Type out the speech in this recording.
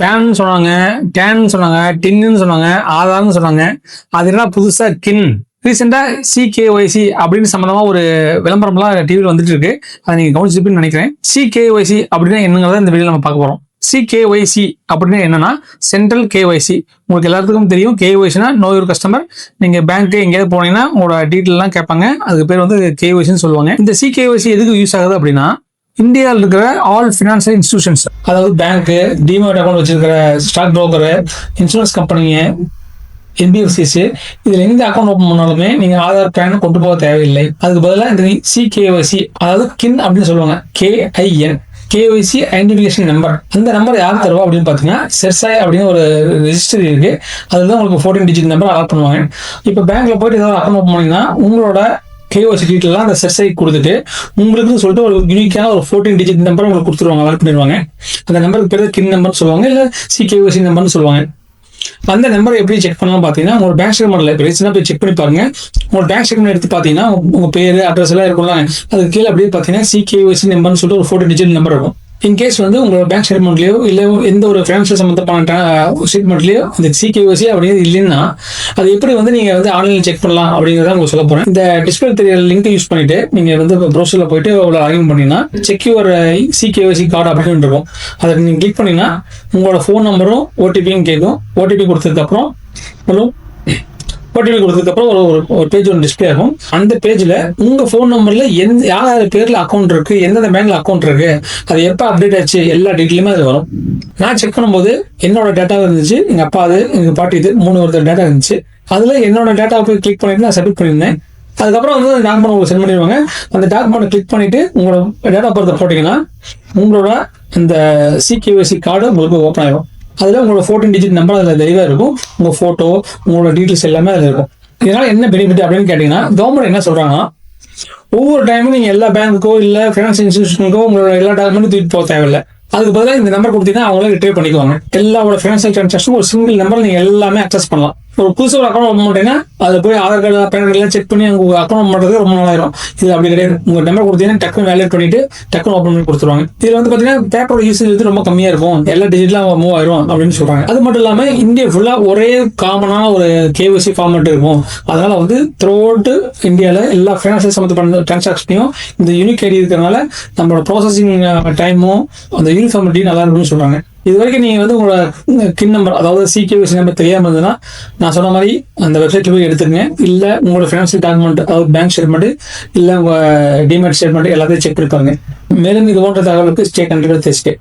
Pan சொன்னாங்க, can சொன்னாங்க, டின்னு சொன்னாங்க, ஆதார்னு சொன்னாங்க. அது என்ன புதுசா கின். ரீசெண்டா சிகேஒய்சி அப்படின்னு சம்பந்தமா ஒரு விளம்பரம்லாம் டிவியில் வந்துட்டு இருக்கு. அதை நீங்க கவனிச்சிருப்பீங்கன்னு நினைக்கிறேன். சிகேஒய்சி அப்படின்னா என்னங்கிறத இந்த வீடியோ நம்ம பார்க்க போறோம். சிகேஒய்சி அப்படின்னு என்னன்னா சென்ட்ரல் கேஒய்சி. உங்களுக்கு எல்லாத்துக்கும் தெரியும், கேஒய்சினா நோ யுவர் கஸ்டமர். நீங்க பேங்க்கு எங்கேயாவது போனீங்கன்னா உங்களோட டீட்டெயில் எல்லாம் கேட்பாங்க. அதுக்கு பேர் வந்து கேஒய்சின்னு சொல்லுவாங்க. இந்த சிகேஒய்சி எதுக்கு யூஸ் ஆகுது அப்படின்னா, இந்தியாவில் இருக்கிற ஆல் ஃபினான்சியல் இன்ஸ்டிடியூஷன்ஸ், அதாவது பேங்க்கு, டிமேட் அக்கௌண்ட் வச்சிருக்கிற ஸ்டாக் புரோக்கரு, இன்சூரன்ஸ் கம்பெனிங்க, என்பிஎஃப்சிஸ், இதுல எந்த அக்கௌண்ட் ஓப்பன் பண்ணாலுமே நீங்க ஆதார் பேன் கொண்டு போக தேவையில்லை. அதுக்கு பதிலாக இந்த சிகேஒய்சி, அதாவது கின் அப்படின்னு சொல்லுவாங்க, KIN, கேஒய்சி ஐடென்டிஃபிகேஷன் நம்பர். அந்த நம்பர் யார் தருவா அப்படின்னு பார்த்தீங்கன்னா, செர்சாய் அப்படின்னு ஒரு ரெஜிஸ்டர் இருக்கு. அதுதான் உங்களுக்கு 14 டிஜிட் நம்பர் அலாட் பண்ணுவாங்க. இப்போ பேங்க்ல போயிட்டு ஏதாவது அக்கௌண்ட் ஓப்பன் பண்ணீங்கன்னா உங்களோட கேஒய்சி டீட்டெயிலாம் அந்த செர்சாய் கொடுத்துட்டு உங்களுக்கு சொல்லிட்டு ஒரு யூனிக்கான ஒரு 14 டிஜிட் நம்பர் உங்களுக்கு கொடுத்துருவாங்க, அலாட் பண்ணிடுவாங்க. அந்த நம்பருக்கு பேர் கின் நம்பர் சொல்லுவாங்க, இல்லை சிகேஒய்சி நம்பர்னு சொல்லுவாங்க. அந்த நம்பரை எப்படி செக் பண்ணலாம் பார்த்தீங்கன்னா, உங்களோட பேங்க் ஸ்டேட்மெண்ட்ல ரீசெண்டாக போய் செக் பண்ணி பாருங்க. உங்களோட பேங்க் ஸ்டேட்மெண்ட் எடுத்து பார்த்தீங்கன்னா உங்க பேர், அட்ரஸ் எல்லாம் இருக்கும்ல, அதுக்கு கீழே அப்படியே பார்த்தீங்கன்னா சிகேஒய்சி நம்பர்னு சொல்லிட்டு ஒரு 14 டிஜிட் நம்பர் இருக்கும். இன்கேஸ் வந்து உங்களோட பேங்க் ஸ்டேட்மெண்ட்லயோ இல்லை எந்த ஒரு ஃபினான்ஷியல் சம்பந்தமான ஸ்டேட்மெண்ட்லயோ அந்த சிகேஒய்சி அப்படிங்கிறது இல்லைன்னா, அது எப்படி வந்து நீங்க வந்து ஆன்லைன்ல செக் பண்ணலாம் அப்படிங்கிறத உங்களுக்கு சொல்ல போறேன். இந்த டிஸ்பிளே தெரியற லிங்க் யூஸ் பண்ணிட்டு நீங்க வந்து ப்ரௌசர்ல போயிட்டு லாகின் பண்ணீங்கன்னா செக் யுவர் சிகேஒய்சி கார்டு அப்படின்னு இருக்கும். அதை நீங்க கிளிக் பண்ணீங்கன்னா உங்களோட ஃபோன் நம்பரும் ஓடிபியும் கேட்கும். ஓடிபி கொடுத்ததுக்கப்புறம் ஒரு பேஜ் ஒன்று டிஸ்பிளே ஆகும். அந்த பேஜ்ல உங்க ஃபோன் நம்பர்ல யார் பேர்ல அக்கௌண்ட் இருக்கு, எந்தெந்த பேங்க்ல அக்கௌண்ட் இருக்கு, அது எப்போ அப்டேட் ஆச்சு, எல்லா டீட்டெயிலுமே அது வரும். நான் செக் பண்ணும்போது என்னோட டேட்டா இருந்துச்சு, எங்க அப்பா அது, எங்க பாட்டி இது, 3 ஒருத்தர் டேட்டா இருந்துச்சு. அதுல என்னோட டேட்டாவை போய் கிளிக் பண்ணிட்டு நான் சப்மிட் பண்ணியிருந்தேன். அதுக்கப்புறம் வந்து அந்த டாக்குமெண்ட் உங்களுக்கு சென்ட் பண்ணிடுவாங்க. அந்த டாக்குமெண்ட் கிளிக் பண்ணிட்டு உங்களோட டேட்டா பர்த்தை போட்டீங்கன்னா உங்களோட இந்த சிகேஒய்சி கார்டு உங்களுக்கு ஓப்பன் ஆகும். அதில் உங்களோட 14 டிஜிட் நம்பர் அதில் தெளிவாக இருக்கும். உங்கள் ஃபோட்டோ, உங்களோட டீட்டெயில்ஸ் எல்லாமே அதில் இருக்கும். இதனால் என்ன பெனிஃபிட் அப்படின்னு கேட்டிங்கன்னா, கவர்மெண்ட் என்ன சொல்கிறாங்கன்னா, ஒவ்வொரு டைமும் நீங்கள் எல்லா பேங்க்குக்கோ இல்லை ஃபினான்ஷியல் இன்ஸ்டிடியூஷனுக்கோ உங்களோட எல்லா டாக்குமெண்ட்டும் தூக்கிட்டு போக தேவையில்லை. அதுக்கு பதிலாக இந்த நம்பர் கொடுத்தீங்கன்னா அவங்களே ரிட்ரைவ் பண்ணிக்குவாங்க. எல்லாரோட ஃபினான்ஷியல் டிரான்சாக்ஷன் ஒரு சிங்கிள் நம்பர் நீங்கள் எல்லாமே அக்சஸ் பண்ணலாம். ஒரு புதுசாக ஒரு அக்கௌண்ட் ஓப்பன் பண்ணிட்டீங்கன்னா அதில் போய் ஆதார் கார்டு, பேன் கார்டு எல்லாம் செக் பண்ணி உங்கள் அக்கௌண்ட் பண்ணுறது ரொம்ப நாளாயிரும். இது அப்படி கிடையாது. உங்கள் நம்பர் கொடுத்தீங்கன்னா டக்குன்னு வேலிடேட் பண்ணிட்டு டக்குன்னு ஓப்பன் பண்ணி கொடுத்துருவாங்க. இதில் வந்து பார்த்தீங்கன்னா பேப்பரோட யூசேஜ் வந்து ரொம்ப கம்மியாக இருக்கும், எல்லா டிஜிட்லாம் மூவ் ஆயிரும் அப்படின்னு சொல்கிறாங்க. அது மட்டும் இல்லாமல் இந்தியா ஃபுல்லாக ஒரே காமனான ஒரு கேஒய்சி ஃபார்மேட் இருக்கும். அதனால வந்து த்ரூ அவுட் இந்தியாவில் எல்லா ஃபினான்ஷியல் சம்மந்தப்பட்ட டிரான்சாக்ஷனையும் இந்த யூனிக் ஐடி இருக்கிறதுனால நம்மளோட ப்ராசஸிங் டைமும் அந்த யூனிஃபார்மிட்டி நல்லா இருக்குன்னு சொல்கிறாங்க. இது வரைக்கும் நீங்கள் வந்து உங்களோட கின் நம்பர், அதாவது சிகேஒய்சி நம்பர் தெரியாமல் இருந்ததுன்னா நான் சொன்ன மாதிரி அந்த வெப்சைட்ல போய் எடுத்துங்க. இல்லை உங்களோட ஃபினான்ஷியல் டாக்குமெண்ட், அதாவது பேங்க் ஸ்டேட்மெண்ட், இல்லை உங்கள் டிமேட் ஸ்டேட்மெண்ட் எல்லாத்தையும் செக் பண்ணி பாருங்க. மேலும் இது போன்ற தகவலுக்கு ஸ்டே கனெக்டட் வித் SK.